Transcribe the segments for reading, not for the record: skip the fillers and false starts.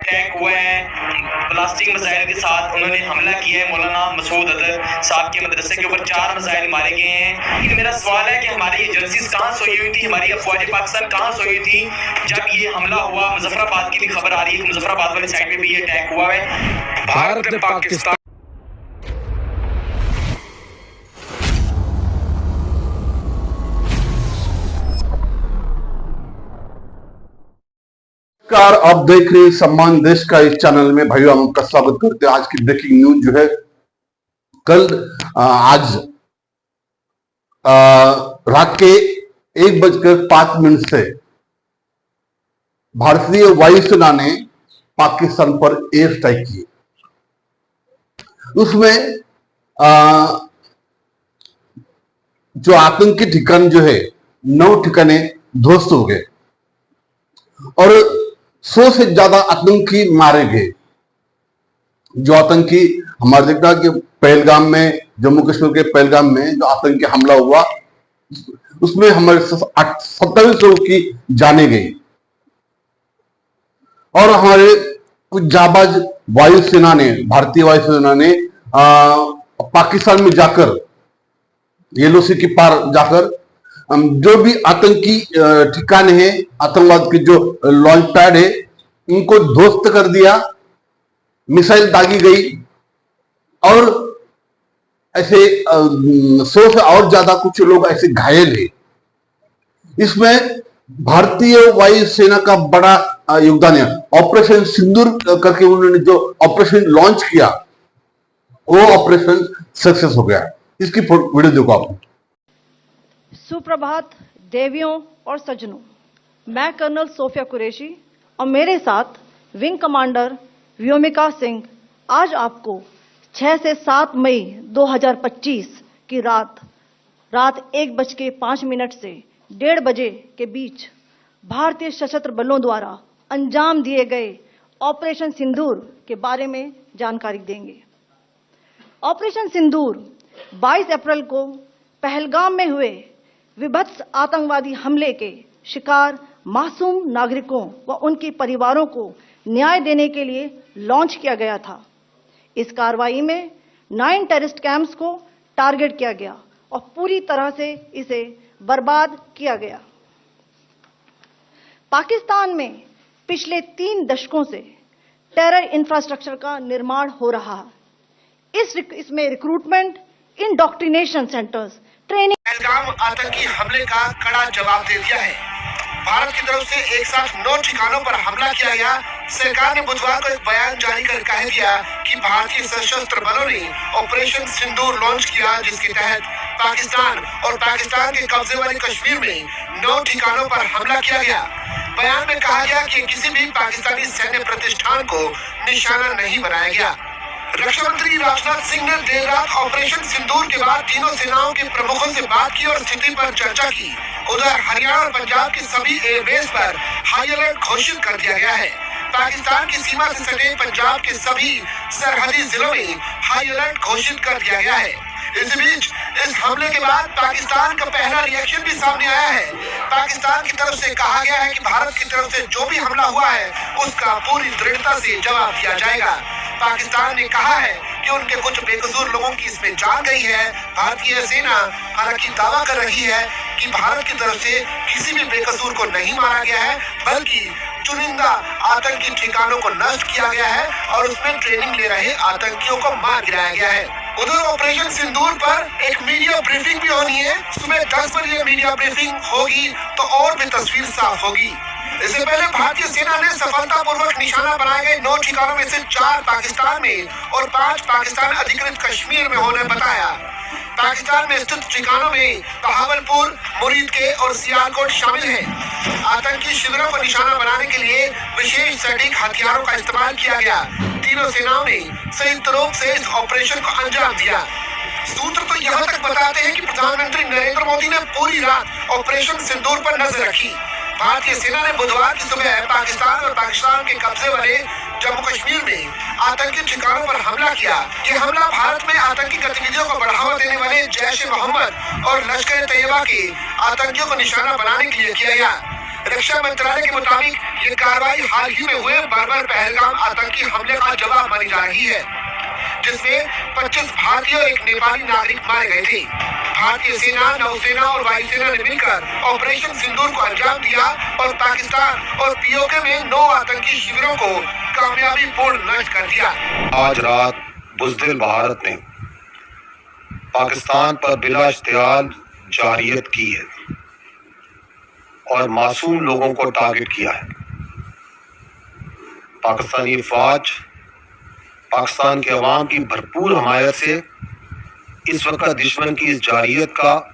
Attack हुआ है। Plastic missile के साथ उन्होंने हमला किया है। मौलाना मसूद अजहर साहब के मदरसे के ऊपर 4 मिसाइल मारे गए हैं। लेकिन मेरा सवाल है कि हमारी एजेंसीज कहाँ सोई हुई थी, हमारी अफवाज पाकिस्तान कहाँ सोई थी जब ये हमला हुआ। मुजफ्फराबाद की भी खबर आ रही है कि मुजफ्फराबाद वाली साइड में भी ये अटैक हुआ है। भारत ने पाकिस्तान नमस्कार, आप देख रहे हैं सम्मान देश का इस चैनल में। भाइयों, हम आपका स्वागत करते हैं। आज की ब्रेकिंग न्यूज जो है, आज रात के 1:05 से भारतीय वायुसेना ने पाकिस्तान पर एयर स्ट्राइक की। उसमें जो आतंकी ठिकाने जो है 9 ठिकाने ध्वस्त हो गए और 100 से ज्यादा आतंकी मारे गए। जो आतंकी हमारे देखा कि पहलगाम में, जम्मू कश्मीर के पहलगाम में जो आतंकी हमला हुआ, उसमें हमारे 27 लोगों की जाने गई और हमारे कुछ जाबाज वायुसेना ने, भारतीय वायुसेना ने पाकिस्तान में जाकर, येलो सी के पार जाकर जो भी आतंकी ठिकाने हैं, आतंकवाद के जो लॉन्च पैड है, उनको ध्वस्त कर दिया। मिसाइल दागी गई और ऐसे 100 से और ज्यादा कुछ लोग ऐसे घायल हैं। इसमें भारतीय वायुसेना का बड़ा योगदान है। ऑपरेशन सिंदूर करके उन्होंने जो ऑपरेशन लॉन्च किया, वो ऑपरेशन सक्सेस हो गया। इसकी वीडियो देखो आप। सुप्रभात देवियों और सज्जनों, मैं कर्नल सोफिया कुरैशी और मेरे साथ विंग कमांडर व्योमिका सिंह आज आपको 6 से 7 मई 2025 की रात 1:05 से 1:30 बजे के बीच भारतीय सशस्त्र बलों द्वारा अंजाम दिए गए ऑपरेशन सिंदूर के बारे में जानकारी देंगे। ऑपरेशन सिंदूर 22 अप्रैल को पहलगाम में हुए विभत्स आतंकवादी हमले के शिकार मासूम नागरिकों व उनके परिवारों को न्याय देने के लिए लॉन्च किया गया था। इस कार्रवाई में 9 टेररिस्ट कैंप्स को टारगेट किया गया और पूरी तरह से इसे बर्बाद किया गया। पाकिस्तान में पिछले 3 दशकों से टेरर इंफ्रास्ट्रक्चर का निर्माण हो रहा है। इसमें recruitment, indoctrination centres, training. Pahalgam आतंकी हमले का कड़ा जवाब दे दिया है। भारत की तरफ से एक साथ 9 ठिकानों पर हमला किया गया। सरकार ने बुधवार को एक बयान जारी कर कह दिया कि भारतीय सशस्त्र बलों ने ऑपरेशन सिंदूर लॉन्च किया, जिसके तहत पाकिस्तान और पाकिस्तान के कब्जे वाले कश्मीर में 9 ठिकानों पर हमला किया गया। बयान में कहा गया कि किसी भी पाकिस्तानी सैन्य प्रतिष्ठान को निशाना नहीं बनाया गया। रक्षा मंत्री राजनाथ सिंह ने देर रात ऑपरेशन सिंदूर के बाद तीनों सेनाओं के प्रमुखों से बात की और स्थिति पर चर्चा की। उधर हरियाणा और पंजाब के सभी एयरबेस पर हाई अलर्ट घोषित कर दिया गया है। पाकिस्तान की सीमा से सटे पंजाब के सभी सरहदी जिलों में हाई अलर्ट घोषित कर दिया गया है। इस बीच इस हमले के बाद पाकिस्तान का पहला रिएक्शन भी सामने आया है। पाकिस्तान की तरफ से कहा गया है कि भारत की तरफ से जो भी हमला हुआ है उसका पूरी दृढ़ता से जवाब दिया जाएगा। पाकिस्तान ने कहा है कि उनके कुछ बेकसूर लोगों की इसमें जान गई है। भारतीय सेना हालांकि दावा कर रही है कि भारत की तरफ से किसी भी बेकसूर को नहीं मारा गया है, बल्कि चुनिंदा आतंकी ठिकानों को नष्ट किया गया है और उसमें ट्रेनिंग ले रहे आतंकियों को मार गिराया गया है। उधर ऑपरेशन सिंदूर पर एक मीडिया ब्रीफिंग भी होनी है। सुबह 10 बजे मीडिया ब्रीफिंग होगी तो और भी तस्वीर साफ होगी। इससे पहले भारतीय सेना ने सफलतापूर्वक निशाना बनाए गए 9 ठिकानों में से 4 पाकिस्तान में और 5 पाकिस्तान अधिकृत कश्मीर में होने बताया। पाकिस्तान में स्थित ठिकानों में बहावलपुर, मुरीद के और सियालकोट शामिल हैं। आतंकी शिविरों को निशाना बनाने के लिए विशेष सैनिक हथियारों का इस्तेमाल किया गया। तीनों सेनाओं ने संयुक्त रूप से इस ऑपरेशन को अंजाम दिया। सूत्र तो यहाँ तक बताते हैं कि प्रधानमंत्री नरेंद्र मोदी ने पूरी रात ऑपरेशन सिंदूर पर नजर रखी। भारतीय सेना ने बुधवार की सुबह पाकिस्तान और पाकिस्तान के कब्जे वाले जम्मू कश्मीर में आतंकी ठिकानों पर हमला किया। ये हमला भारत में आतंकी गतिविधियों को बढ़ावा देने वाले जैश-ए-मोहम्मद और लश्कर-ए-तैयबा के आतंकियों को निशाना बनाने के लिए किया गया। रक्षा मंत्रालय के मुताबिक ये कार्रवाई हाल ही में हुए बर्बर पहलगाम हमले का जवाब मानी जा रही है, जिसमें 25 भारतीय और एक नेपाली नागरिक मारे गए थे। भारतीय सेना, नौसेना और वायुसेना ने मिलकर ऑपरेशन सिंदूर को अंजाम दिया और पाकिस्तान और पीओके में 9 आतंकी शिविरों को कामयाबी पूर्ण नष्ट कर दिया। आज रात बुज़दिल भारत ने पाकिस्तान पर बिला इश्तियाल जारियत की है और मासूम लोगों को टारगेट किया है। पाकिस्तानी फौज पाकिस्तान के अवाम की भरपूर हमायत से इस वक्त दुश्मन की इस जारियत का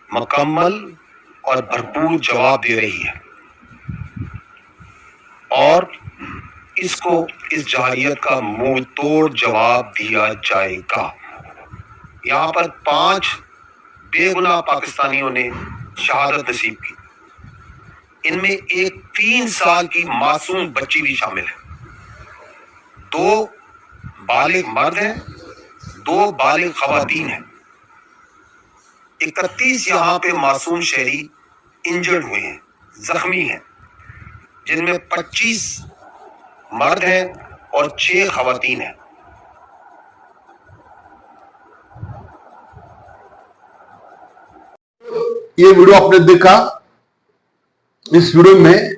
मुकम्मल और भरपूर जवाब दे रही है और इसको इस जारियत का मुंह तोड़ जवाब दिया जाएगा। यहाँ पर 5 बेगुनाह पाकिस्तानियों ने शहादत नसीब की। इनमें एक 3 साल की मासूम बच्ची भी शामिल है। 2 बालिग मर्द हैं, 2 बालिग खवातीन हैं। 31 यहाँ पे मासूम शहरी इंजर्ड हुए हैं, जख्मी हैं, जिनमें 25 मर्द हैं और 6 खवातीन हैं। ये वीडियो आपने देखा। इस वीडियो में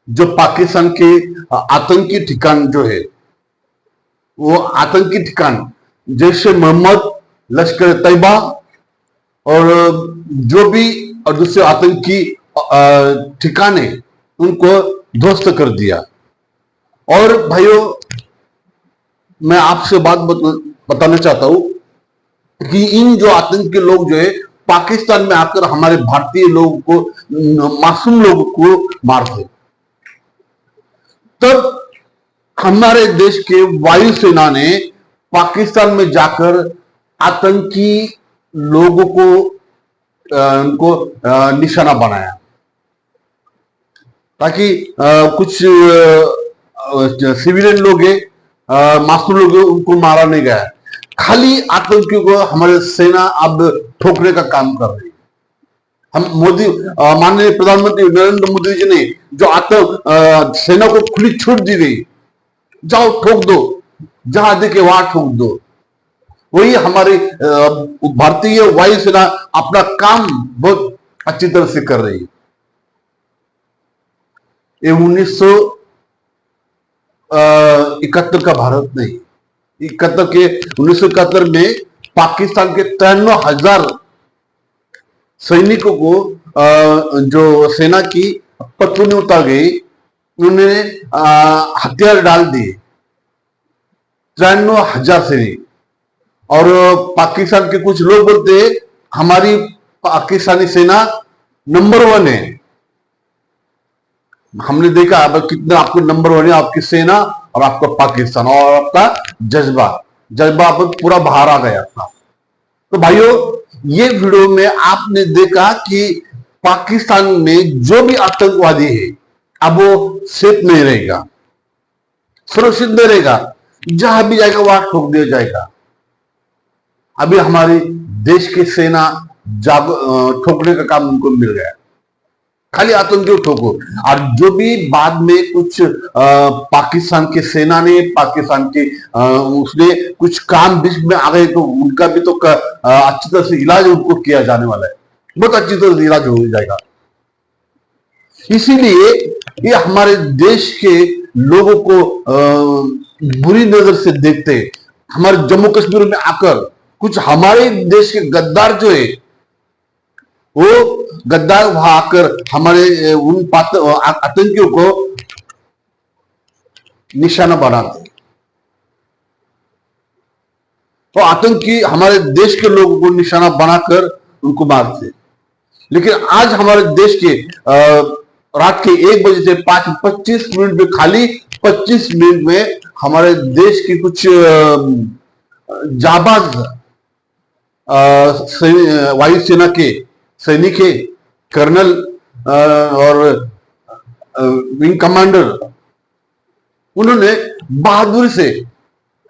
जो पाकिस्तान के आतंकी ठिकान जो है, वो आतंकी ठिकान जैसे मोहम्मद, लश्कर तैयबा और जो भी और दूसरे आतंकी ठिकाने उनको ध्वस्त कर दिया। और भाइयों, मैं आपसे बात बताना चाहता हूं कि इन जो आतंकी लोग जो है पाकिस्तान में आकर हमारे भारतीय लोगों को, मासूम लोगों को मारते, तब हमारे देश के वायुसेना ने पाकिस्तान में जाकर आतंकी लोगों को उनको निशाना बनाया, ताकि कुछ सिविलियन लोग हैं, मासूम लोग हैं, उनको मारा नहीं गया। खाली आतंकियों को हमारे सेना अब ठोकने का काम कर रही है। हम मोदी, माननीय प्रधानमंत्री नरेंद्र मोदी जी ने जो सेना को खुली छूट दी गई, जाओ ठोक दो, जहां देखे वहां ठोक दो, वही हमारी भारतीय वायुसेना अपना काम बहुत अच्छी तरह से कर रही है। ये 1971 का भारत नहीं, 1971 में पाकिस्तान के 93,000 सैनिकों को जो सेना की पटुनी उतार गई, उन्होंने हथियार डाल दिए। 93,000 सैनिक। और पाकिस्तान के कुछ लोग बोलते हैं हमारी पाकिस्तानी सेना नंबर 1 है। हमने देखा अब कितना आपको नंबर 1 है, आपकी सेना और आपका पाकिस्तान और आपका जज्बा अब पूरा बाहर आ गया था। तो भाइयों, ये वीडियो में आपने देखा कि पाकिस्तान में जो भी आतंकवादी है अब वो सेफ नहीं रहेगा, सुरक्षित नहीं रहेगा, जहां भी जाएगा वहां ठोक दिया जाएगा। अभी हमारी देश की सेना ठोकने का काम उनको मिल गया, खाली आतंकियों ठोको। और जो भी बाद में कुछ पाकिस्तान की सेना ने, पाकिस्तान के उसने कुछ काम बीच में आ गए, तो उनका भी तो अच्छी तरह से इलाज उनको किया जाने वाला है, बहुत अच्छी तरह से इलाज हो जाएगा। इसीलिए ये हमारे देश के लोगों को बुरी नजर से देखते, हमारे जम्मू कश्मीर में आकर कुछ हमारे देश के गद्दार जो है, वो गद्दार वहां आकर हमारे उन आतंकियों को निशाना बनाते। तो आतंकी हमारे देश के लोगों को निशाना बनाकर उनको मारते। लेकिन आज हमारे देश के रात के 1 बजे से 25 मिनट में, खाली 25 मिनट में हमारे देश की कुछ जाबाज वायुसेना के सैनिक है, कर्नल और विंग कमांडर, उन्होंने बहादुरी से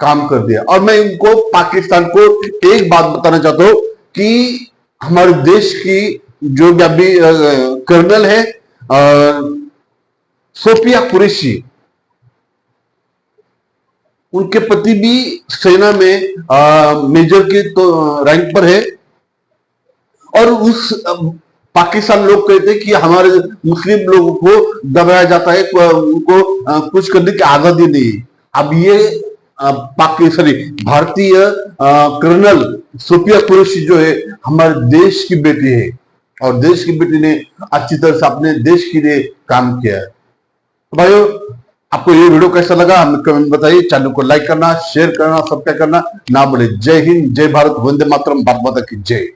काम कर दिया। और मैं इनको, पाकिस्तान को एक बात बताना चाहता हूं कि हमारे देश की जो अभी कर्नल है सोफिया कुरैशी, उनके पति भी सेना में मेजर के तो रैंक पर है। और उस पाकिस्तान लोग कहते हैं कि हमारे मुस्लिम लोगों को दबाया जाता है, उनको कुछ करने की आजादी नहीं। अब ये भारतीय कर्नल सुफिया कुरैशी जो है हमारे देश की बेटी है, और देश की बेटी ने अच्छी तरह से अपने देश के लिए काम किया है। तो भाइयों, आपको ये वीडियो कैसा लगा हमें कमेंट बताइए। चैनल को लाइक करना, शेयर करना, सब्सक्राइब करना ना भूले। जय हिंद, जय भारत, वंदे मातरम, भारत माता की जय।